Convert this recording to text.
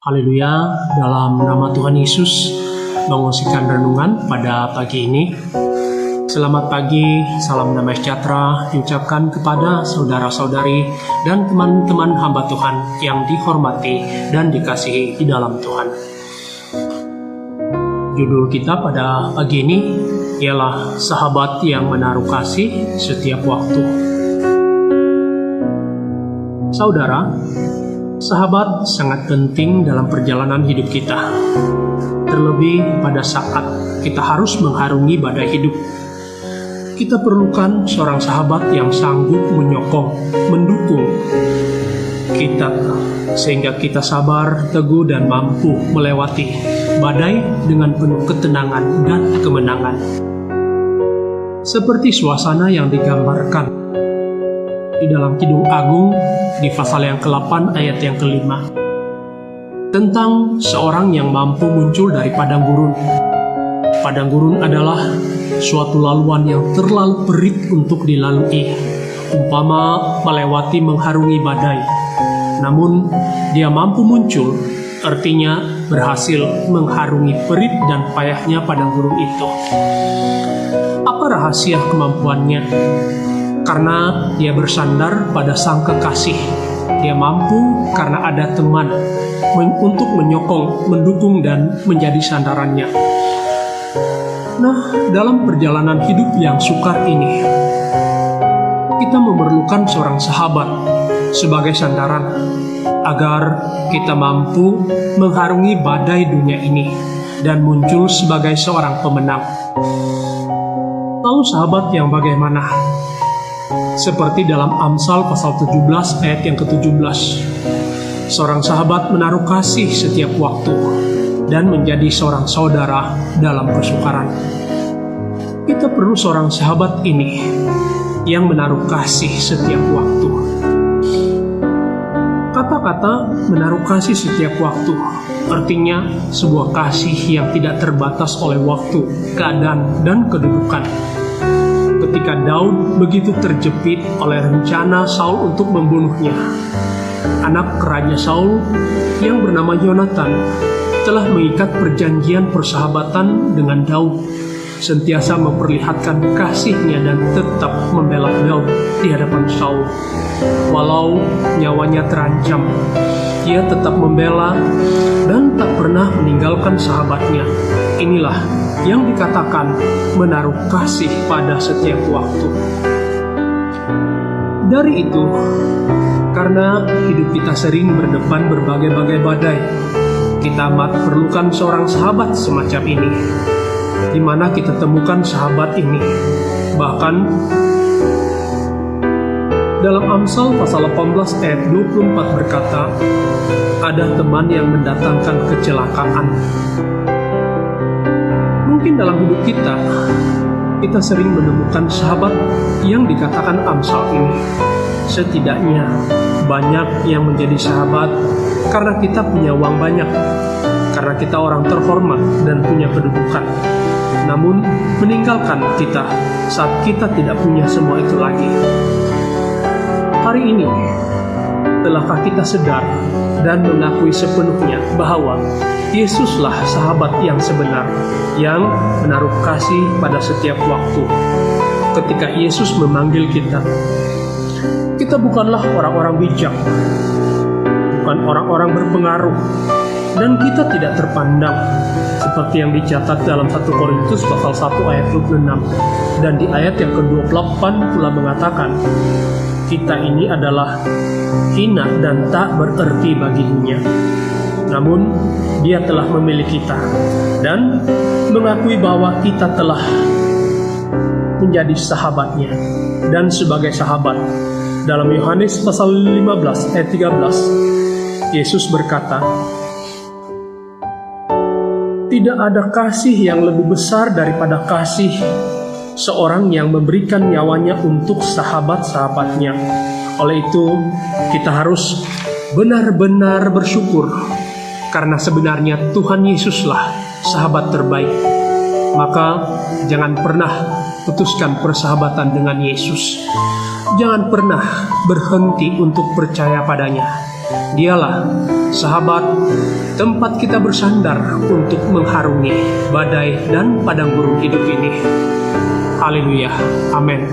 Haleluya, dalam nama Tuhan Yesus, mengungsikan renungan pada pagi ini. Selamat pagi, salam damai sejahtera diucapkan kepada saudara-saudari dan teman-teman hamba Tuhan yang dihormati dan dikasihi di dalam Tuhan. Judul kita pada pagi ini ialah sahabat yang menaruh kasih setiap waktu. Saudara, sahabat sangat penting dalam perjalanan hidup kita. Terlebih pada saat kita harus mengharungi badai hidup. Kita perlukan seorang sahabat yang sanggup menyokong, mendukung kita, sehingga kita sabar, teguh, dan mampu melewati badai dengan penuh ketenangan dan kemenangan. Seperti suasana yang digambarkan di dalam Kidung Agung di pasal yang ke-8 ayat yang ke-5 tentang seorang yang mampu muncul dari padang gurun. Padang gurun adalah suatu laluan yang terlalu perit untuk dilalui, umpama melewati mengharungi badai. Namun dia mampu muncul, artinya berhasil mengharungi perit dan payahnya padang gurun itu. Apa rahasia kemampuannya? Karena dia bersandar pada Sang Kekasih. Dia mampu karena ada teman untuk menyokong, mendukung, dan menjadi sandarannya. Nah, dalam perjalanan hidup yang sukar ini, kita memerlukan seorang sahabat sebagai sandaran agar kita mampu mengharungi badai dunia ini dan muncul sebagai seorang pemenang. Tahu sahabat yang bagaimana? Seperti dalam Amsal pasal 17 ayat yang ke-17. Seorang sahabat menaruh kasih setiap waktu dan menjadi seorang saudara dalam kesukaran. Kita perlu seorang sahabat ini yang menaruh kasih setiap waktu. Kata-kata menaruh kasih setiap waktu artinya sebuah kasih yang tidak terbatas oleh waktu, keadaan, dan kedudukan. Ketika Daud begitu terjepit oleh rencana Saul untuk membunuhnya, anak Raja Saul yang bernama Yonatan telah mengikat perjanjian persahabatan dengan Daud, sentiasa memperlihatkan kasihnya dan tetap membela Daud di hadapan Saul. Walau nyawanya terancam, ia tetap membela dan tak pernah meninggalkan sahabatnya. Inilah yang dikatakan menaruh kasih pada setiap waktu. Dari itu, karena hidup kita sering berdepan berbagai-bagai badai, kita amat perlukan seorang sahabat semacam ini. Di mana kita temukan sahabat ini? Bahkan dalam Amsal pasal 18 ayat 24 berkata, ada teman yang mendatangkan kecelakaan. Mungkin dalam hidup kita sering menemukan sahabat yang dikatakan Amsal ini. Setidaknya banyak yang menjadi sahabat karena kita punya uang banyak, karena kita orang terhormat dan punya kedudukan. Namun meninggalkan kita saat kita tidak punya semua itu lagi. Hari ini, telahkah kita sadar dan mengakui sepenuhnya bahwa Yesuslah sahabat yang sebenar, yang menaruh kasih pada setiap waktu. Ketika Yesus memanggil kita bukanlah orang-orang bijak, bukan orang-orang berpengaruh, dan kita tidak terpandang seperti yang dicatat dalam 1 Korintus pasal 1 ayat 26, dan di ayat yang ke-28 pula mengatakan, kita ini adalah hina dan tak berarti bagi dunia. Namun dia telah memilih kita dan mengakui bahwa kita telah menjadi sahabatnya. Dan sebagai sahabat, dalam Yohanes pasal 15 ayat 13, Yesus berkata, tidak ada kasih yang lebih besar daripada kasih seorang yang memberikan nyawanya untuk sahabat-sahabatnya. Oleh itu, kita harus benar-benar bersyukur, karena sebenarnya Tuhan Yesuslah sahabat terbaik. Maka jangan pernah putuskan persahabatan dengan Yesus. Jangan pernah berhenti untuk percaya padanya. Dialah sahabat tempat kita bersandar untuk mengharungi badai dan padang gurun hidup ini. Haleluya, amin.